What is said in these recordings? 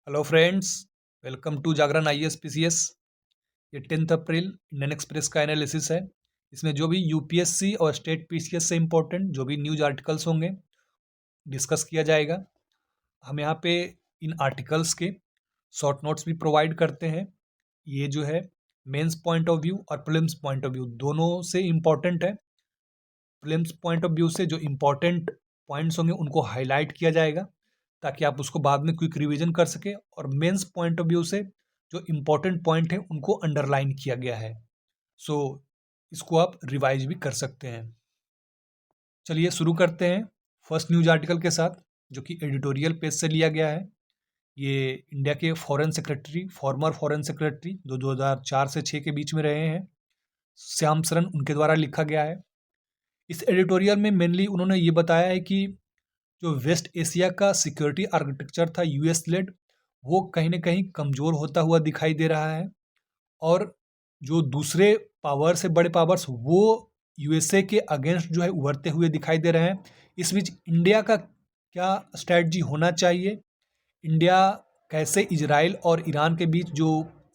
Hello friends, welcome to Jagran IAS PCS। ये 10 April Indian Express का analysis है। इसमें जो भी यूपीएससी और स्टेट पीसीएस से इम्पोर्टेंट जो भी न्यूज आर्टिकल्स होंगे डिस्कस किया जाएगा। हम यहाँ पे इन आर्टिकल्स के शॉर्ट नोट्स भी प्रोवाइड करते हैं। ये जो है मेंस पॉइंट ऑफ व्यू और प्रीलिम्स पॉइंट ऑफ व्यू दोनों से इम्पोर्टेंट है। प्रीलिम्स पॉइंट ऑफ व्यू से जो इम्पोर्टेंट पॉइंट्स होंगे उनको हाईलाइट किया जाएगा ताकि आप उसको बाद में क्विक रिवीजन कर सके, और मेंस पॉइंट ऑफ व्यू से जो इम्पोर्टेंट पॉइंट है उनको अंडरलाइन किया गया है। सो इसको आप रिवाइज भी कर सकते हैं। चलिए शुरू करते हैं फर्स्ट न्यूज आर्टिकल के साथ, जो कि एडिटोरियल पेज से लिया गया है। ये इंडिया के foreign secretary, farmer foreign secretary जो 2004 से 6 के बीच में रहे हैं, श्याम सरन, उनके द्वारा लिखा गया है। इस एडिटोरियल में मेनली उन्होंने ये बताया है कि जो वेस्ट एशिया का सिक्योरिटी आर्किटेक्चर था यूएस लेड, वो कहीं ना कहीं कमज़ोर होता हुआ दिखाई दे रहा है। और जो दूसरे पावर से बड़े पावर्स वो यूएसए के अगेंस्ट जो है उभरते हुए दिखाई दे रहे हैं। इस बीच इंडिया का क्या स्ट्रैटेजी होना चाहिए, इंडिया कैसे इजराइल और ईरान के बीच जो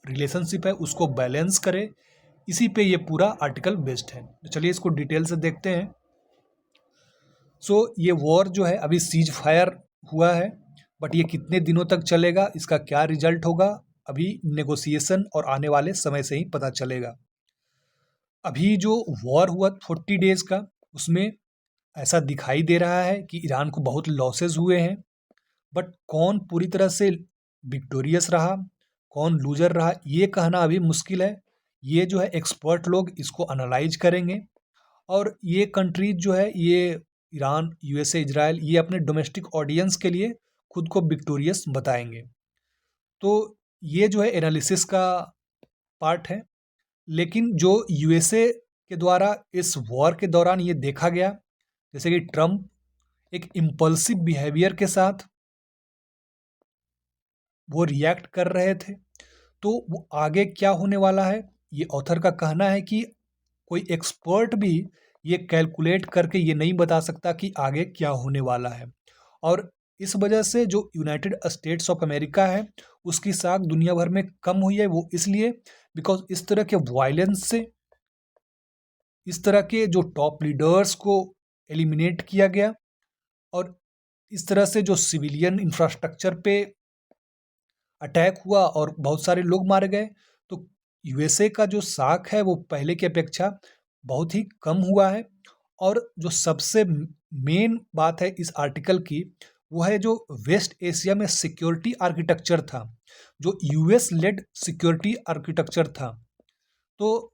रिलेशनशिप है उसको बैलेंस करे, इसी पे ये पूरा आर्टिकल बेस्ड है। तो चलिए इसको डिटेल से देखते हैं। ये वॉर जो है अभी सीज फायर हुआ है, बट ये कितने दिनों तक चलेगा, इसका क्या रिजल्ट होगा, अभी नेगोशिएशन और आने वाले समय से ही पता चलेगा। अभी जो वॉर हुआ 40 डेज का, उसमें ऐसा दिखाई दे रहा है कि ईरान को बहुत लॉसेस हुए हैं, बट कौन पूरी तरह से विक्टोरियस रहा, कौन लूजर रहा, ये कहना अभी मुश्किल है। ये जो है एक्सपर्ट लोग इसको एनालाइज करेंगे, और ये कंट्रीज जो है, ये ईरान, यूएसए, इजराइल, ये अपने डोमेस्टिक ऑडियंस के लिए खुद को विक्टोरियस बताएंगे। तो ये जो है एनालिसिस का पार्ट है। लेकिन जो यूएसए के द्वारा इस वॉर के दौरान ये देखा गया, जैसे कि ट्रम्प एक इम्पल्सिव बिहेवियर के साथ वो रिएक्ट कर रहे थे, तो वो आगे क्या होने वाला है, ये ऑथर का कहना है कि कोई एक्सपर्ट भी ये कैलकुलेट करके ये नहीं बता सकता कि आगे क्या होने वाला है। और इस वजह से जो यूनाइटेड स्टेट्स ऑफ अमेरिका है उसकी साख दुनिया भर में कम हुई है। वो इसलिए बिकॉज इस तरह के वायलेंस से, इस तरह के जो टॉप लीडर्स को एलिमिनेट किया गया, और इस तरह से जो सिविलियन इंफ्रास्ट्रक्चर पे अटैक हुआ और बहुत सारे लोग मारे गए, तो यूएसए का जो साख है वो पहले की अपेक्षा बहुत ही कम हुआ है। और जो सबसे मेन बात है इस आर्टिकल की, वो है जो वेस्ट एशिया में सिक्योरिटी आर्किटेक्चर था, जो यूएस लेड सिक्योरिटी आर्किटेक्चर था। तो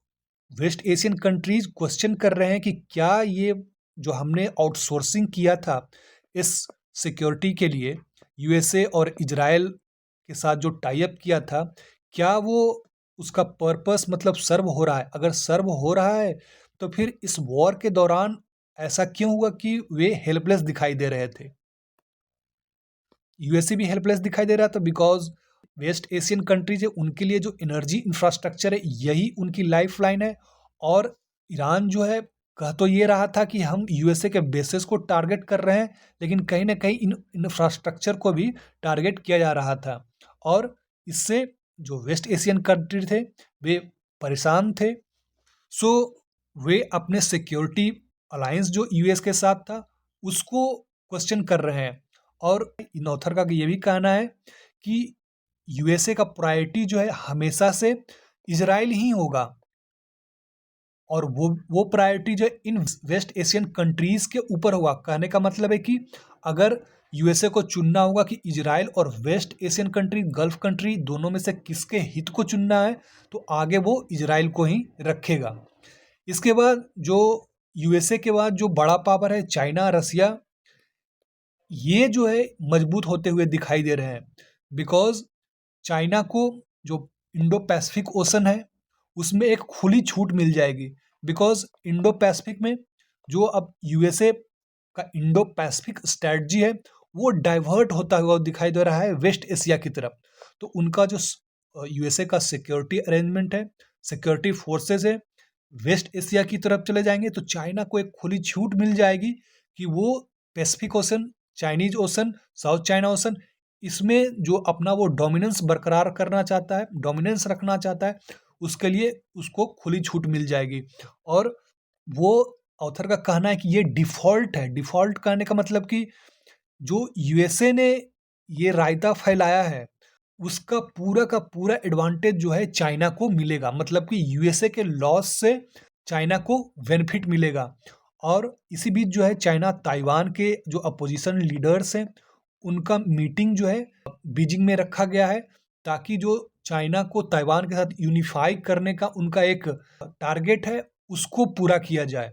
वेस्ट एशियन कंट्रीज क्वेश्चन कर रहे हैं कि क्या ये जो हमने आउटसोर्सिंग किया था इस सिक्योरिटी के लिए, यूएसए और इजराइल के साथ जो टाई अप किया था, क्या वो उसका पर्पस मतलब सर्व हो रहा है। अगर सर्व हो रहा है तो फिर इस वॉर के दौरान ऐसा क्यों हुआ कि वे हेल्पलेस दिखाई दे रहे थे। यूएसए भी हेल्पलेस दिखाई दे रहा था बिकॉज वेस्ट एशियन कंट्रीज है, उनके लिए जो एनर्जी इंफ्रास्ट्रक्चर है यही उनकी लाइफ लाइन है। और ईरान जो है कह तो ये रहा था कि हम यूएसए के बेसिस को टारगेट कर रहे हैं, लेकिन कहीं ना कहीं इन इंफ्रास्ट्रक्चर को भी टारगेट किया जा रहा था। और इससे जो वेस्ट एशियन कंट्री थे वे परेशान थे। सो वे अपने सिक्योरिटी अलायंस जो यूएस के साथ था उसको क्वेश्चन कर रहे हैं। और इन ऑथर का ये भी कहना है कि यूएसए का प्रायोरिटी जो है हमेशा से इजराइल ही होगा, और वो प्रायोरिटी जो है इन वेस्ट एशियन कंट्रीज के ऊपर होगा। कहने का मतलब है कि अगर यूएसए को चुनना होगा कि इजराइल और West Asian country, Gulf country, दोनों में से किसके हित को चुनना है, तो आगे वो इजराइल को ही रखेगा। इसके बाद जो यूएसए के बाद जो बड़ा पावर है चाइना, रसिया, ये जो है मजबूत होते हुए दिखाई दे रहे हैं। बिकॉज चाइना को जो इंडो पैसिफिक ओशन है उसमें एक खुली छूट मिल जाएगी। बिकॉज इंडो पैसिफिक में जो अब यूएसए का इंडो पैसिफिक स्ट्रेटजी है वो डाइवर्ट होता हुआ दिखाई दे रहा है वेस्ट एशिया की तरफ। तो उनका जो यूएसए का सिक्योरिटी अरेंजमेंट है, सिक्योरिटी फोर्सेस है, वेस्ट एशिया की तरफ चले जाएंगे, तो चाइना को एक खुली छूट मिल जाएगी कि वो Pacific ocean, Chinese ocean, south China ocean, इसमें जो अपना वो डोमिनेंस बरकरार करना चाहता है, डोमिनेंस रखना चाहता है, उसके लिए उसको खुली छूट मिल जाएगी। और वो ऑथर का कहना है कि ये डिफ़ॉल्ट है। डिफ़ॉल्ट कहने का मतलब कि जो यूएसए ने ये रायता फैलाया है, उसका पूरा का पूरा एडवांटेज जो है चाइना को मिलेगा। मतलब कि यूएसए के लॉस से चाइना को बेनिफिट मिलेगा। और इसी बीच जो है चाइना ताइवान के जो अपोजिशन लीडर्स हैं, उनका मीटिंग जो है बीजिंग में रखा गया है, ताकि जो चाइना को ताइवान के साथ यूनिफाई करने का उनका एक टारगेट है, उसको पूरा किया जाए।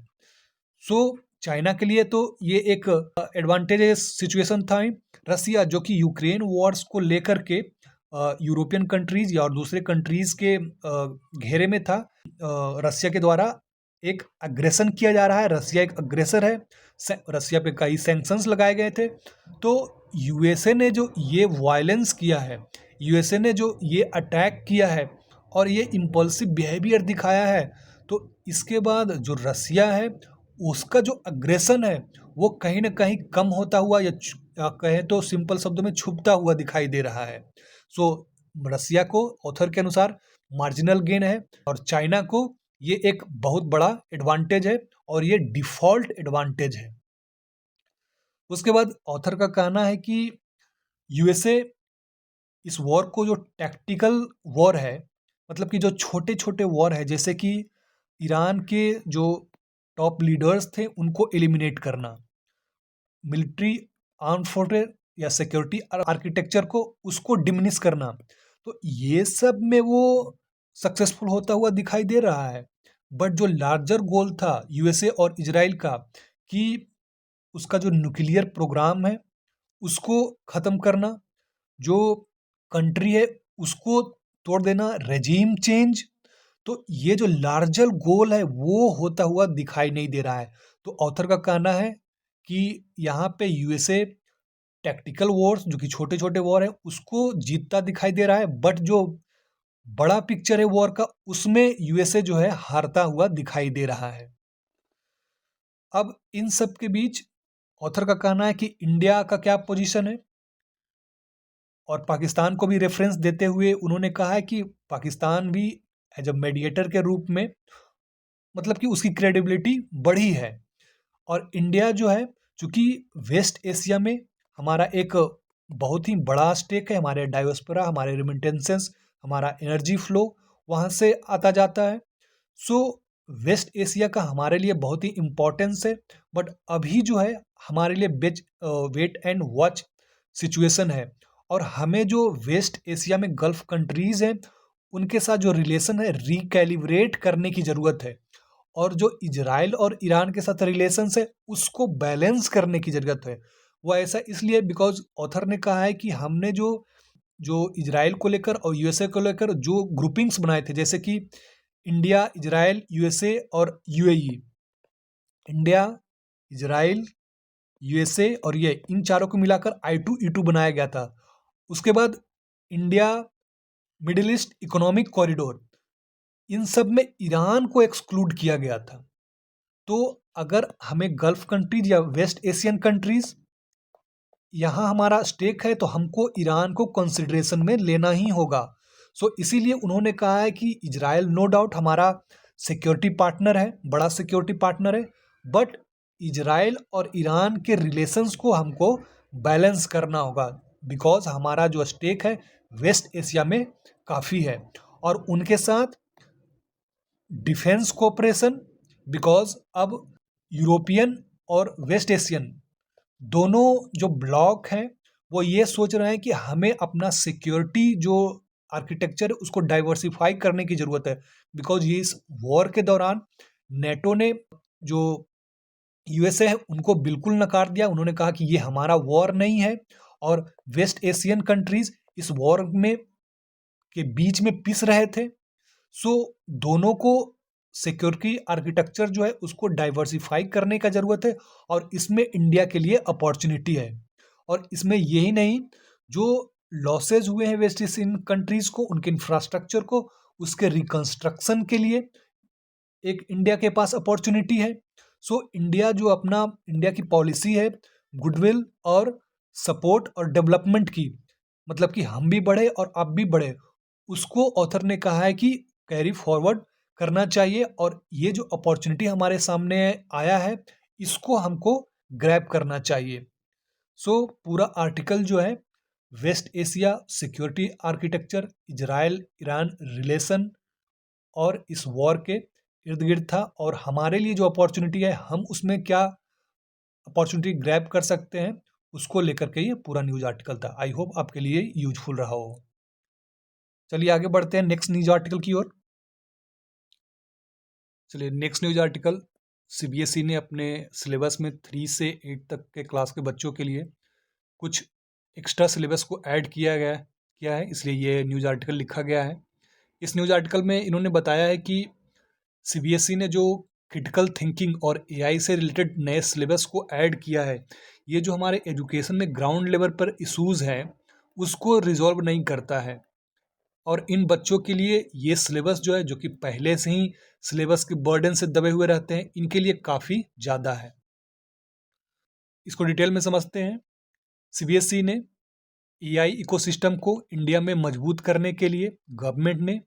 सो चाइना के लिए तो ये एक एडवांटेजेस सिचुएशन था ही। रसिया जो कि यूक्रेन वॉर्स को लेकर के यूरोपियन कंट्रीज या और दूसरे कंट्रीज के घेरे में था। रसिया के द्वारा एक अग्रेशन किया जा रहा है, रसिया एक अग्रेसर है, रसिया पे कई सैंक्शंस लगाए गए थे। तो यूएसए ने जो ये वायलेंस किया है, यूएसए ने जो ये अटैक किया है और ये इम्पल्सिव बिहेवियर दिखाया है, तो इसके बाद जो रसिया है उसका जो अग्रेशन है वो कहीं ना कहीं कम होता हुआ या कहें तो सिंपल शब्दों में छुपता हुआ दिखाई दे रहा है। सो रसिया को ऑथर के अनुसार मार्जिनल गेन है और चाइना को ये एक बहुत बड़ा एडवांटेज है और ये डिफॉल्ट एडवांटेज है। उसके बाद ऑथर का कहना है कि यूएसए इस वॉर को जो टैक्टिकल वॉर है, मतलब कि जो छोटे छोटे वॉर है, जैसे कि ईरान के जो टॉप लीडर्स थे उनको एलिमिनेट करना, मिलिट्री आर्म फोर्सेस या सिक्योरिटी आर्किटेक्चर को उसको डिमिनिश करना, तो ये सब में वो सक्सेसफुल होता हुआ दिखाई दे रहा है। बट जो लार्जर गोल था यूएसए और इजराइल का, कि उसका जो न्यूक्लियर प्रोग्राम है उसको ख़त्म करना, जो कंट्री है उसको तोड़ देना, रेजीम चेंज, तो ये जो लार्जर गोल है वो होता हुआ दिखाई नहीं दे रहा है। तो ऑथर का कहना है कि यहाँ पे यूएसए टैक्टिकल वॉर्स जो कि छोटे छोटे वॉर है उसको जीतता दिखाई दे रहा है, बट जो बड़ा पिक्चर है वॉर का उसमें यूएसए जो है हारता हुआ दिखाई दे रहा है। अब इन सब के बीच ऑथर का कहना है कि इंडिया का क्या पोजीशन है, और पाकिस्तान को भी रेफरेंस देते हुए उन्होंने कहा है कि पाकिस्तान भी एज अ मेडिएटर के रूप में, मतलब कि उसकी क्रेडिबिलिटी बढ़ी है। और इंडिया जो है, चूंकि वेस्ट एशिया में हमारा एक बहुत ही बड़ा स्टेक है, हमारे डायस्पोरा, हमारे रिमिटेंसेस, हमारा एनर्जी फ्लो वहाँ से आता जाता है। सो वेस्ट एशिया का हमारे लिए बहुत ही इम्पोर्टेंस है। बट अभी जो है हमारे लिए वेट एंड वॉच सिचुएशन है, और हमें जो वेस्ट एशिया में गल्फ कंट्रीज हैं उनके साथ जो रिलेशन है रिकैलिब्रेट करने की ज़रूरत है। और जो इजराइल और ईरान के साथ रिलेशंस है उसको बैलेंस करने की ज़रूरत है। वो ऐसा इसलिए बिकॉज ऑथर ने कहा है कि हमने जो जो इजराइल को लेकर और यूएसए को लेकर जो ग्रुपिंग्स बनाए थे, जैसे कि इंडिया, इजराइल, यूएसए और यूएई, इंडिया, इजराइल, यूएसए और ये इन चारों को मिलाकर I2E2 बनाया गया था। उसके बाद India middle east economic corridor, इन सब में ईरान को एक्सक्लूड किया गया था। तो अगर हमें गल्फ कंट्रीज या वेस्ट एशियन कंट्रीज यहाँ हमारा स्टेक है तो हमको ईरान को कंसिडरेशन में लेना ही होगा। सो इसीलिए उन्होंने कहा है कि इजराइल नो डाउट हमारा सिक्योरिटी पार्टनर है, बड़ा सिक्योरिटी पार्टनर है, बट इजराइल और ईरान के रिलेशंस को हमको बैलेंस करना होगा, बिकॉज हमारा जो स्टेक है वेस्ट एशिया में काफ़ी है। और उनके साथ डिफेंस कोऑपरेशन, बिकॉज अब यूरोपियन और वेस्ट एशियन दोनों जो ब्लॉक हैं वो ये सोच रहे हैं कि हमें अपना सिक्योरिटी जो आर्किटेक्चर है उसको डाइवर्सिफाई करने की ज़रूरत है। बिकॉज ये इस वॉर के दौरान नेटो ने जो यूएसए है उनको बिल्कुल नकार दिया। उन्होंने कहा कि ये हमारा वॉर नहीं है, और वेस्ट एशियन कंट्रीज इस वॉर में के बीच में पिस रहे थे। सो दोनों को सिक्योरिटी आर्किटेक्चर जो है उसको डाइवर्सिफाई करने का ज़रूरत है, और इसमें इंडिया के लिए अपॉर्चुनिटी है। और इसमें यही नहीं, जो लॉसेज हुए हैं वेस्ट एशियन कंट्रीज़ को, उनके इंफ्रास्ट्रक्चर को, उसके रिकंस्ट्रक्शन के लिए एक इंडिया के पास अपॉर्चुनिटी है। सो इंडिया की पॉलिसी है गुडविल और सपोर्ट और डेवलपमेंट की, मतलब कि हम भी बढ़े और आप भी बढ़े, उसको ऑथर ने कहा है कि कैरी फॉरवर्ड करना चाहिए और ये जो अपॉर्चुनिटी हमारे सामने आया है इसको हमको ग्रैब करना चाहिए। सो पूरा आर्टिकल जो है West Asia security architecture, Israel Iran relation और इस वॉर के इर्द गिर्द था, और हमारे लिए जो अपॉर्चुनिटी है हम उसमें क्या अपॉर्चुनिटी ग्रैब कर सकते हैं उसको लेकर के ये पूरा न्यूज आर्टिकल था। आई होप आपके लिए यूजफुल रहा हो। चलिए आगे बढ़ते हैं नेक्स्ट न्यूज आर्टिकल की ओर। चलिए नेक्स्ट न्यूज आर्टिकल, सीबीएसई ने अपने सिलेबस में 3 से 8 तक के क्लास के बच्चों के लिए कुछ एक्स्ट्रा सिलेबस को ऐड किया है, इसलिए ये न्यूज आर्टिकल लिखा गया है। इस न्यूज आर्टिकल में इन्होंने बताया है कि सीबीएसई ने जो क्रिटिकल थिंकिंग और एआई से रिलेटेड नए सिलेबस को ऐड किया है, ये जो हमारे एजुकेशन में ग्राउंड लेवल पर इश्यूज हैं उसको रिजॉल्व नहीं करता है, और इन बच्चों के लिए ये सिलेबस जो है, जो कि पहले से ही सिलेबस के बर्डन से दबे हुए रहते हैं, इनके लिए काफ़ी ज़्यादा है। इसको डिटेल में समझते हैं। सीबीएसई ने एआई इकोसिस्टम को इंडिया में मजबूत करने के लिए गवर्नमेंट ने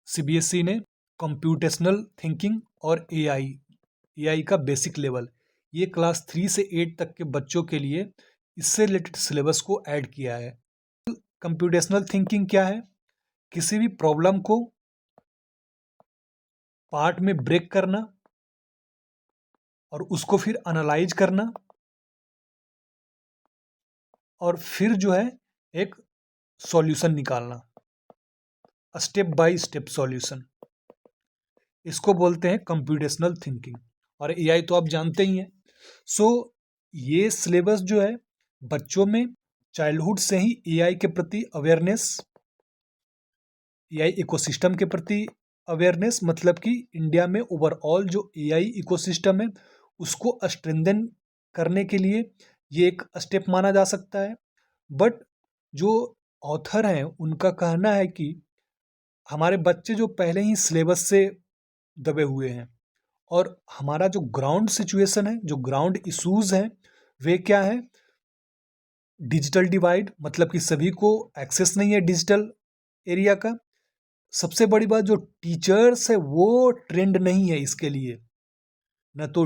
सीबीएसई ने कंप्यूटेशनल थिंकिंग और एआई का बेसिक लेवल, ये क्लास 3 से 8 तक के बच्चों के लिए इससे रिलेटेड सिलेबस को ऐड किया है। कंप्यूटेशनल थिंकिंग क्या है? किसी भी प्रॉब्लम को पार्ट में ब्रेक करना और उसको फिर एनालाइज करना और फिर जो है एक सॉल्यूशन निकालना, स्टेप बाय स्टेप सॉल्यूशन, इसको बोलते हैं कंप्यूटेशनल थिंकिंग। और एआई तो आप जानते ही हैं। सो ये सिलेबस जो है बच्चों में चाइल्डहुड से ही एआई के प्रति अवेयरनेस, एआई इकोसिस्टम के प्रति अवेयरनेस, मतलब कि इंडिया में ओवरऑल जो एआई इकोसिस्टम है उसको स्ट्रेंथन करने के लिए ये एक स्टेप माना जा सकता है। बट जो ऑथर हैं उनका कहना है कि हमारे बच्चे जो पहले ही सिलेबस से दबे हुए हैं, और हमारा जो ग्राउंड सिचुएशन है, जो ग्राउंड इश्यूज हैं, वे क्या है? डिजिटल डिवाइड, मतलब कि सभी को एक्सेस नहीं है डिजिटल एरिया का। सबसे बड़ी बात, जो टीचर्स है वो ट्रेंड नहीं है इसके लिए, न तो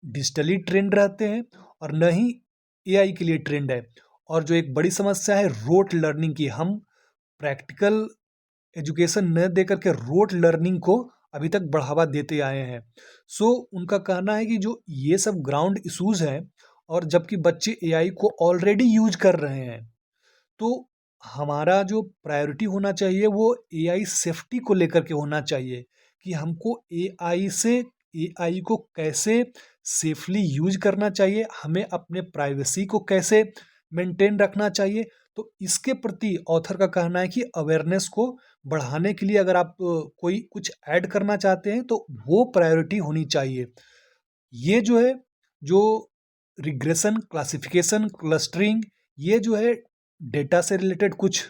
डिजिटली ट्रेंड रहते हैं और न ही एआई के लिए ट्रेंड है। और जो एक बड़ी समस्या है रोट लर्निंग की, हम प्रैक्टिकल एजुकेशन न दे करके रोट लर्निंग को अभी तक बढ़ावा देते आए हैं। सो उनका कहना है कि जो ये सब ग्राउंड इश्यूज हैं, और जबकि बच्चे एआई को ऑलरेडी यूज कर रहे हैं, तो हमारा जो प्रायोरिटी होना चाहिए वो एआई सेफ्टी को लेकर के होना चाहिए कि हमको एआई को कैसे सेफली यूज करना चाहिए, हमें अपने प्राइवेसी को कैसे मेंटेन रखना चाहिए। तो इसके प्रति ऑथर का कहना है कि अवेयरनेस को बढ़ाने के लिए अगर आप कोई कुछ ऐड करना चाहते हैं तो वो प्रायोरिटी होनी चाहिए। ये जो है, जो रिग्रेशन, क्लासिफिकेशन, क्लस्टरिंग, ये जो है डेटा से रिलेटेड कुछ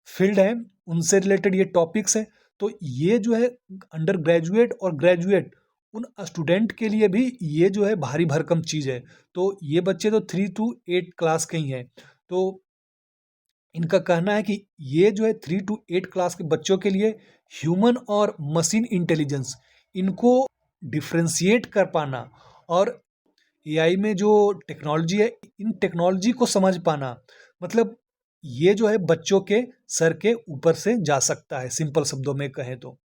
फील्ड है, उनसे रिलेटेड ये टॉपिक्स हैं। तो ये जो है अंडर ग्रेजुएट और ग्रेजुएट उन स्टूडेंट के लिए भी ये जो है भारी भरकम चीज़ है। तो ये बच्चे तो 3 to 8 क्लास के ही हैं। तो इनका कहना है कि ये जो है 3 to 8 क्लास के बच्चों के लिए ह्यूमन और मशीन इंटेलिजेंस, इनको डिफ्रेंशिएट कर पाना, और एआई में जो टेक्नोलॉजी है इन टेक्नोलॉजी को समझ पाना, मतलब ये जो है बच्चों के सर के ऊपर से जा सकता है, सिंपल शब्दों में कहें तो।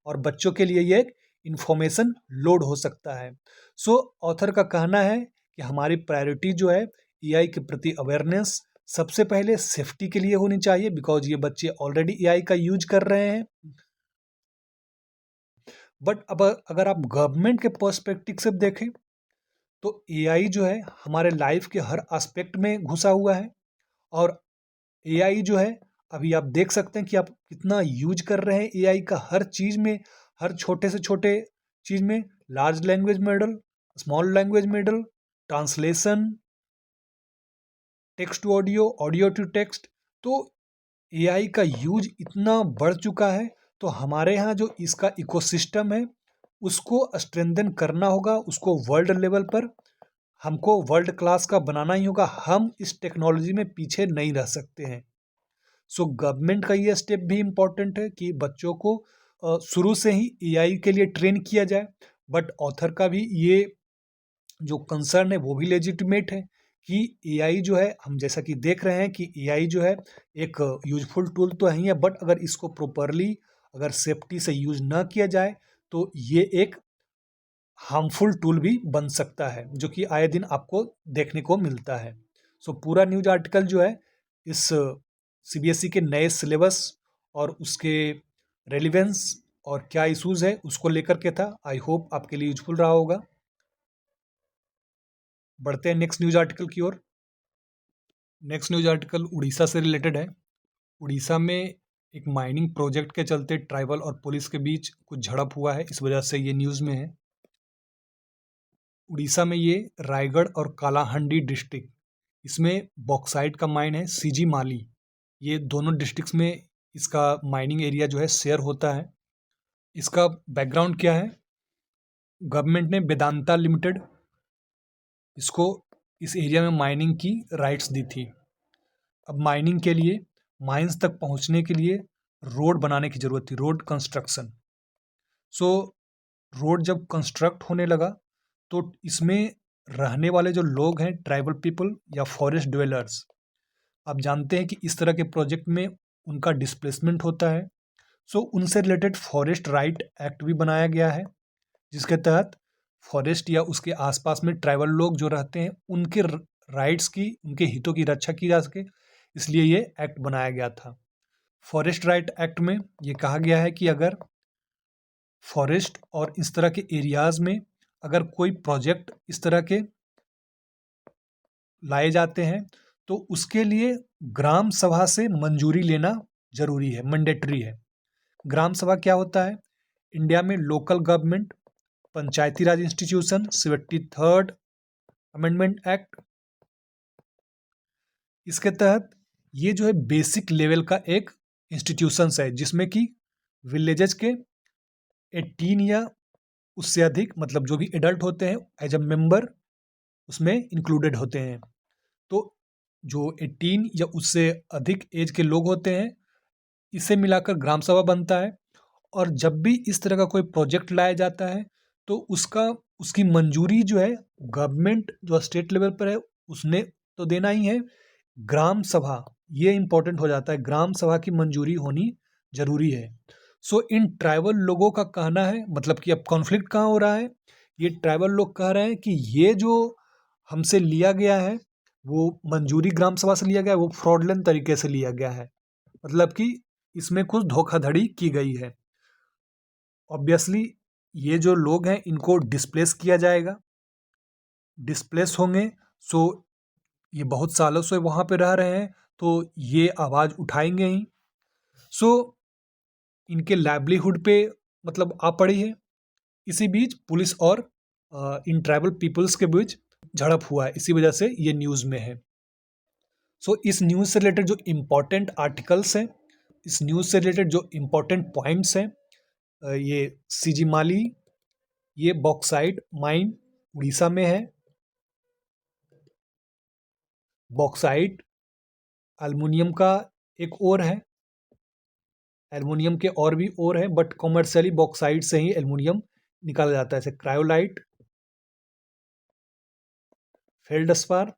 और बच्चों के लिए ये एक इंफॉर्मेशन लोड हो सकता है। सो ऑथर का कहना है कि हमारी प्रायोरिटी जो है एआई के प्रति अवेयरनेस सबसे पहले सेफ्टी के लिए होनी चाहिए, बिकॉज ये बच्चे ऑलरेडी एआई का यूज कर रहे हैं। बट अब अगर आप गवर्नमेंट के पर्सपेक्टिव से देखें तो एआई जो है हमारे लाइफ के हर एस्पेक्ट में घुसा हुआ है। और एआई जो है अभी आप देख सकते हैं कि आप कितना यूज कर रहे हैं एआई का हर चीज़ में, हर छोटे से छोटे चीज़ में। Large language model, small language model, translation, text to audio, audio to text. तो एआई का यूज इतना बढ़ चुका है, तो हमारे यहाँ जो इसका इकोसिस्टम है उसको स्ट्रेंथन करना होगा, उसको वर्ल्ड लेवल पर हमको वर्ल्ड क्लास का बनाना ही होगा। हम इस टेक्नोलॉजी में पीछे नहीं रह सकते हैं। सो गवर्नमेंट का ये स्टेप भी इम्पोर्टेंट है कि बच्चों को शुरू से ही एआई के लिए ट्रेन किया जाए। बट ऑथर का भी ये जो कंसर्न है वो भी लेजिटिमेट है कि एआई जो है, हम जैसा कि देख रहे हैं कि एआई जो है एक यूजफुल टूल तो ही है, बट अगर इसको प्रॉपरली अगर सेफ्टी से यूज ना किया जाए तो ये एक हार्मफुल टूल भी बन सकता है, जो कि आए दिन आपको देखने को मिलता है। सो पूरा न्यूज आर्टिकल जो है इस सीबीएसई के नए सिलेबस और उसके रेलिवेंस और क्या इश्यूज है उसको लेकर के था। आई होप आपके लिए यूजफुल रहा होगा। बढ़ते हैं नेक्स्ट न्यूज आर्टिकल की ओर। नेक्स्ट न्यूज आर्टिकल उड़ीसा से रिलेटेड है। उड़ीसा में एक माइनिंग प्रोजेक्ट के चलते ट्राइबल और पुलिस के बीच कुछ झड़प हुआ है, इस वजह से ये न्यूज़ में है। उड़ीसा में ये रायगढ़ और कालाहांडी डिस्ट्रिक्ट, इसमें बॉक्साइट का माइन है सीजी माली, ये दोनों डिस्ट्रिक्ट्स में इसका माइनिंग एरिया जो है शेयर होता है। इसका बैकग्राउंड क्या है? गवर्नमेंट ने वेदांता लिमिटेड इसको इस एरिया में माइनिंग की राइट्स दी थी। अब माइनिंग के लिए माइंस तक पहुंचने के लिए रोड बनाने की ज़रूरत थी, रोड कंस्ट्रक्शन। सो रोड जब कंस्ट्रक्ट होने लगा तो इसमें रहने वाले जो लोग हैं, ट्राइबल पीपल या फॉरेस्ट ड्वेलर्स, आप जानते हैं कि इस तरह के प्रोजेक्ट में उनका डिस्प्लेसमेंट होता है। सो उनसे रिलेटेड फॉरेस्ट राइट एक्ट भी बनाया गया है, जिसके तहत फॉरेस्ट या उसके आसपास में ट्राइबल लोग जो रहते हैं उनके राइट्स की, उनके हितों की रक्षा की जा सके, इसलिए ये एक्ट बनाया गया था। फॉरेस्ट राइट एक्ट में ये कहा गया है कि अगर फॉरेस्ट और इस तरह के एरियाज़ में अगर कोई प्रोजेक्ट इस तरह के लाए जाते हैं तो उसके लिए ग्राम सभा से मंजूरी लेना जरूरी है, मैंडेटरी है। ग्राम सभा क्या होता है? इंडिया में लोकल गवर्नमेंट पंचायती राज इंस्टीट्यूशन 73rd अमेंडमेंट एक्ट, इसके तहत ये जो है बेसिक लेवल का एक इंस्टीट्यूशंस है, जिसमें कि विलेजेस के 18 या उससे अधिक, मतलब जो भी एडल्ट होते हैं एज अ मेंबर उसमें इंक्लूडेड होते हैं। तो जो 18 या उससे अधिक एज के लोग होते हैं, इसे मिलाकर ग्राम सभा बनता है। और जब भी इस तरह का कोई प्रोजेक्ट लाया जाता है तो उसकी मंजूरी जो है गवर्नमेंट जो स्टेट लेवल पर है उसने तो देना ही है, ग्राम सभा, ये इंपॉर्टेंट हो जाता है, ग्राम सभा की मंजूरी होनी जरूरी है। सो इन ट्राइबल लोगों का कहना है, मतलब कि अब कॉन्फ्लिक्ट कहाँ हो रहा है, ये ट्राइबल लोग कह रहे हैं कि ये जो हमसे लिया गया है वो मंजूरी ग्राम सभा से लिया गया है, वो फ्रॉडलेंट तरीके से लिया गया है, मतलब कि इसमें कुछ धोखाधड़ी की गई है। ऑब्वियसली ये जो लोग हैं इनको डिस्प्लेस किया जाएगा, डिस्प्लेस होंगे। सो ये बहुत सालों से वहाँ पे रह रहे हैं तो ये आवाज़ उठाएंगे ही। सो इनके लाइवलीहुड पे मतलब आ पड़ी है। इसी बीच पुलिस और इन ट्राइबल पीपल्स के बीच झड़प हुआ है, इसी वजह से ये न्यूज़ में है। सो इस न्यूज़ से रिलेटेड जो इम्पोर्टेंट आर्टिकल्स हैं, इस न्यूज़ से रिलेटेड जो इम्पोर्टेंट पॉइंट्स हैं, ये सीजी माली, ये बॉक्साइट माइन उड़ीसा में है। बॉक्साइट एल्युमिनियम का एक और है, एल्युमिनियम के और भी और है, बट कॉमर्शियली बॉक्साइट से ही एल्युमिनियम निकाला जाता है, जैसे क्रायोलाइट, फेल्डस्पार।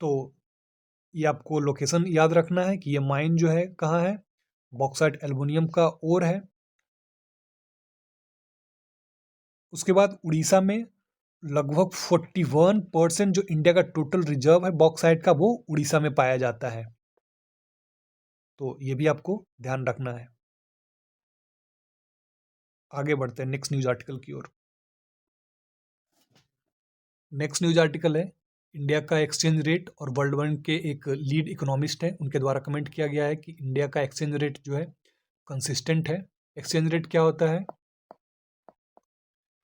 तो ये आपको लोकेशन याद रखना है कि ये माइन जो है कहाँ है, बॉक्साइट एल्युमिनियम का और है। उसके बाद उड़ीसा में लगभग 41% जो इंडिया का टोटल रिजर्व है बॉक्साइट का, वो उड़ीसा में पाया जाता है। तो ये भी आपको ध्यान रखना है। आगे बढ़ते हैं नेक्स्ट न्यूज आर्टिकल की ओर। नेक्स्ट न्यूज आर्टिकल है इंडिया का एक्सचेंज रेट, और वर्ल्ड बैंक के एक लीड इकोनॉमिस्ट हैं उनके द्वारा कमेंट किया गया है कि इंडिया का एक्सचेंज रेट जो है कंसिस्टेंट है। एक्सचेंज रेट क्या होता है?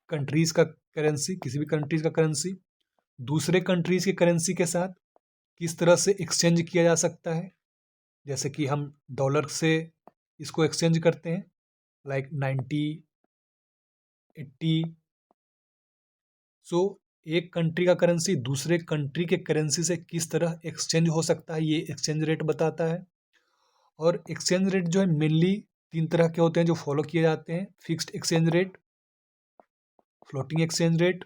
कंट्रीज का करेंसी, किसी भी कंट्रीज का करेंसी दूसरे कंट्रीज के करेंसी के साथ किस तरह से एक्सचेंज किया जा सकता है। जैसे कि हम डॉलर से इसको एक्सचेंज करते हैं, लाइक 90, 80। सो एक कंट्री का करेंसी दूसरे कंट्री के करेंसी से किस तरह एक्सचेंज हो सकता है, ये एक्सचेंज रेट बताता है। और एक्सचेंज रेट जो है मेनली 3 तरह के होते हैं जो फॉलो किए जाते हैं: fixed exchange rate, floating exchange rate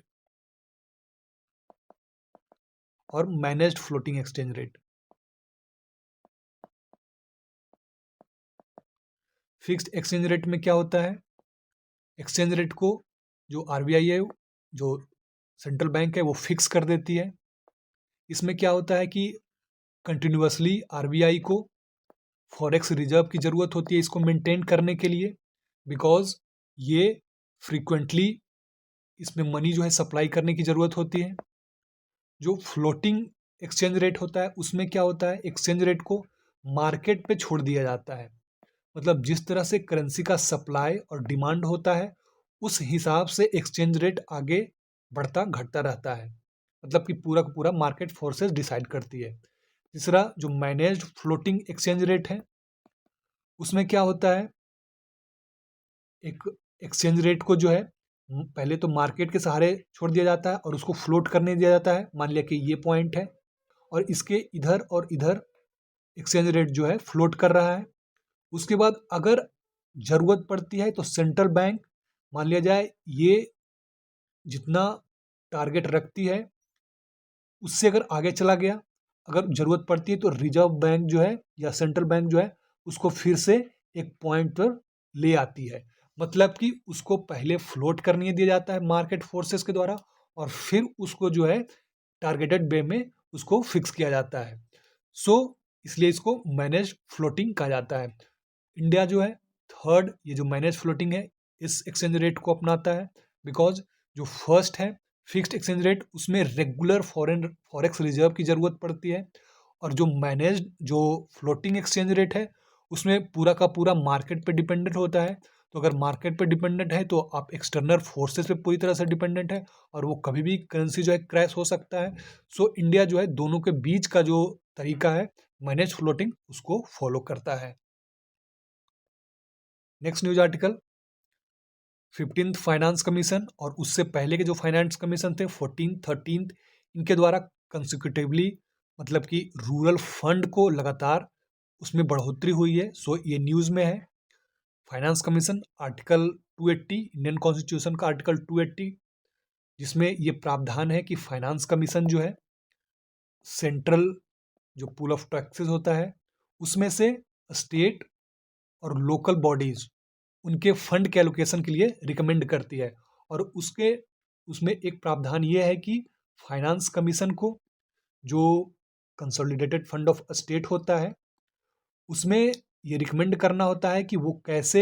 और managed floating exchange rate. Fixed exchange rate में क्या होता है, एक्सचेंज रेट को जो आरबीआई है, जो सेंट्रल बैंक है, वो फिक्स कर देती है। इसमें क्या होता है कि कंटिन्यूअसली आरबीआई को फॉरेक्स रिजर्व की ज़रूरत होती है इसको मेंटेन करने के लिए, बिकॉज ये फ्रीक्वेंटली इसमें मनी जो है सप्लाई करने की ज़रूरत होती है। जो फ्लोटिंग एक्सचेंज रेट होता है उसमें क्या होता है, एक्सचेंज रेट को मार्केट पे छोड़ दिया जाता है। मतलब जिस तरह से करेंसी का सप्लाई और डिमांड होता है उस हिसाब से एक्सचेंज रेट आगे बढ़ता घटता रहता है। मतलब कि पूरा का पूरा मार्केट फोर्सेस डिसाइड करती है। तीसरा जो मैनेज्ड फ्लोटिंग एक्सचेंज रेट है उसमें क्या होता है, एक एक्सचेंज रेट को जो है पहले तो मार्केट के सहारे छोड़ दिया जाता है और उसको फ्लोट करने दिया जाता है। मान लिया कि ये पॉइंट है और इसके इधर और इधर एक्सचेंज रेट जो है फ्लोट कर रहा है। उसके बाद अगर जरूरत पड़ती है तो सेंट्रल बैंक, मान लिया जाए ये जितना टारगेट रखती है उससे अगर आगे चला गया, अगर जरूरत पड़ती है तो रिजर्व बैंक जो है या सेंट्रल बैंक जो है उसको फिर से एक पॉइंट पर ले आती है। मतलब कि उसको पहले फ्लोट करने दिया जाता है मार्केट फोर्सेस के द्वारा और फिर उसको जो है टारगेटेड वे में उसको फिक्स किया जाता है। सो इसलिए इसको मैनेज फ्लोटिंग कहा जाता है। इंडिया जो है थर्ड ये जो मैनेज फ्लोटिंग है इस एक्सचेंज रेट को अपनाता है, बिकॉज जो फर्स्ट है फिक्स्ड एक्सचेंज रेट उसमें रेगुलर फॉरेन फॉरेक्स रिजर्व की ज़रूरत पड़ती है और जो मैनेज्ड जो फ्लोटिंग एक्सचेंज रेट है उसमें पूरा का पूरा मार्केट पे डिपेंडेंट होता है। तो अगर मार्केट पे डिपेंडेंट है तो आप एक्सटर्नल फोर्सेस पे पूरी तरह से डिपेंडेंट है और वो कभी भी करेंसी जो है क्रैश हो सकता है। सो इंडिया जो है दोनों के बीच का जो तरीका है मैनेज फ्लोटिंग उसको फॉलो करता है। Next news article, 15th finance commission और उससे पहले के जो फाइनेंस कमीशन थे 14th 13th, इनके द्वारा कंसिक्यूटिवली मतलब कि रूरल फंड को लगातार उसमें बढ़ोतरी हुई है। सो ये न्यूज़ में है। Finance commission article 280 Indian constitution का आर्टिकल 280, जिसमें ये प्रावधान है कि फाइनेंस कमीशन जो है सेंट्रल जो पूल ऑफ टैक्सेस होता है उसमें से स्टेट और लोकल बॉडीज उनके फंड के एलोकेशन के लिए रिकमेंड करती है। और उसके उसमें एक प्रावधान ये है कि फाइनेंस कमीशन को जो कंसोलिडेटेड फंड ऑफ स्टेट होता है उसमें ये रिकमेंड करना होता है कि वो कैसे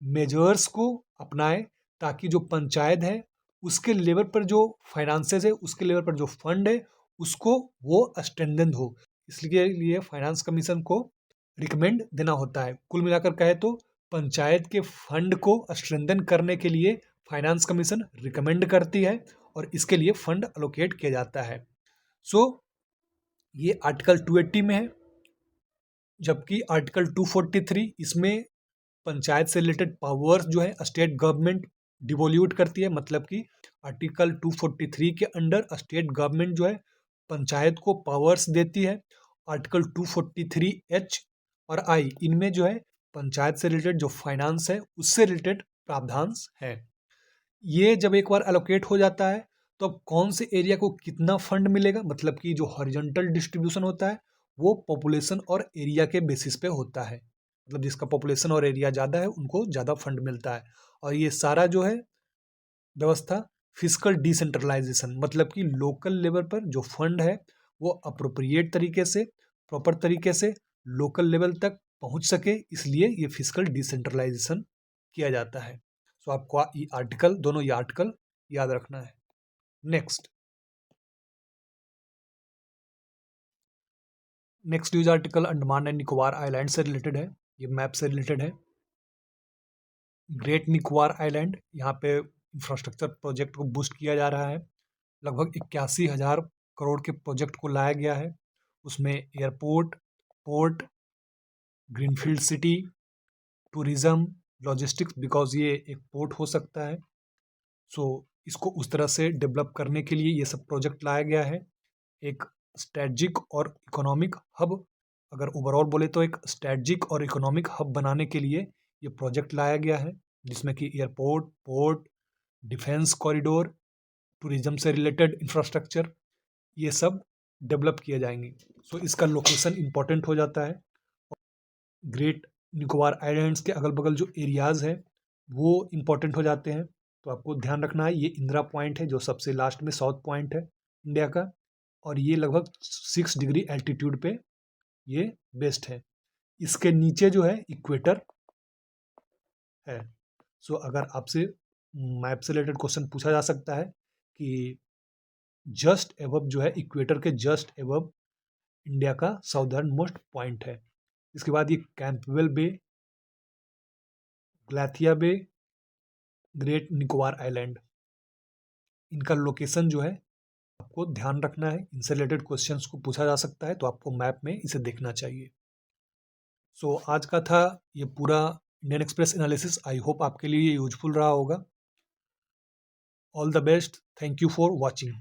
मेजर्स को अपनाए ताकि जो पंचायत है उसके लेवल पर जो फाइनेंसेस है उसके लेवल पर जो फंड है उसको वो स्ट्रेंथन हो। इसलिए लिए फाइनेंस कमीशन को रिकमेंड देना होता है। कुल मिलाकर कहे तो पंचायत के फंड को स्ट्रेंथन करने के लिए फाइनेंस कमीशन रिकमेंड करती है और इसके लिए फंड अलोकेट किया जाता है। सो ये आर्टिकल 280 में है। जबकि आर्टिकल 243 इसमें पंचायत से रिलेटेड पावर्स जो है स्टेट गवर्नमेंट डिवोल्यूट करती है। मतलब कि आर्टिकल 243 के अंडर स्टेट गवर्नमेंट जो है पंचायत को पावर्स देती है। आर्टिकल 243H और आई इनमें जो है पंचायत से रिलेटेड जो फाइनेंस है उससे रिलेटेड प्रावधान है। ये जब एक बार एलोकेट हो जाता है तो अब कौन से एरिया को कितना फंड मिलेगा, मतलब कि जो हॉरिजॉन्टल डिस्ट्रीब्यूशन होता है वो पॉपुलेशन और एरिया के बेसिस पे होता है। मतलब जिसका पॉपुलेशन और एरिया ज़्यादा है उनको ज़्यादा फंड मिलता है। और ये सारा जो है व्यवस्था फिजिकल डिसेंट्रलाइजेशन, मतलब कि लोकल लेवल पर जो फंड है वो अप्रोप्रिएट तरीके से प्रॉपर तरीके से लोकल लेवल तक पहुंच सके, इसलिए ये फिजिकल डिसेंट्रलाइजेशन किया जाता है। सो आपको ये आर्टिकल दोनों ये आर्टिकल याद रखना है। Next next news article Andaman and Nicobar island से रिलेटेड है। ये मैप से रिलेटेड है। ग्रेट निकोबार आइलैंड, यहाँ पे इंफ्रास्ट्रक्चर प्रोजेक्ट को बूस्ट किया जा रहा है। लगभग 81,000 करोड़ के प्रोजेक्ट को लाया गया है। उसमें airport, port, greenfield city, tourism, logistics, because ये एक पोर्ट हो सकता है। सो इसको उस तरह से डेवलप करने के लिए ये सब प्रोजेक्ट लाया गया है। एक स्ट्रेटजिक और इकोनॉमिक हब, अगर ओवरऑल बोले तो एक स्ट्रेटजिक और इकोनॉमिक हब बनाने के लिए ये प्रोजेक्ट लाया गया है, जिसमें कि airport, port, defence corridor, tourism से रिलेटेड इंफ्रास्ट्रक्चर, ये सब डेवलप किए जाएंगे। सो इसका लोकेशन इम्पोर्टेंट हो जाता है। ग्रेट निकोबार आइलैंड्स के अगल बगल जो एरियाज़ हैं वो इम्पोर्टेंट हो जाते हैं। तो आपको ध्यान रखना है, ये इंदिरा पॉइंट है जो सबसे लास्ट में साउथ पॉइंट है इंडिया का, और ये लगभग 6 डिग्री एल्टीट्यूड पे ये बेस्ड है। इसके नीचे जो है इक्वेटर है। सो अगर आपसे मैप से रिलेटेड क्वेश्चन पूछा जा सकता है कि जस्ट एबव जो है, इक्वेटर के जस्ट एबव इंडिया का साउदर्न मोस्ट पॉइंट है। इसके बाद ये कैंपबेल बे, ग्लैथिया बे, ग्रेट निकोबार आइलैंड, इनका लोकेशन जो है आपको ध्यान रखना है। इनसे रिलेटेड क्वेश्चंस को पूछा जा सकता है, तो आपको मैप में इसे देखना चाहिए। सो आज का था ये पूरा Indian express analysis. I hope आपके लिए ये यूजफुल रहा होगा। All the best, thank you for watching.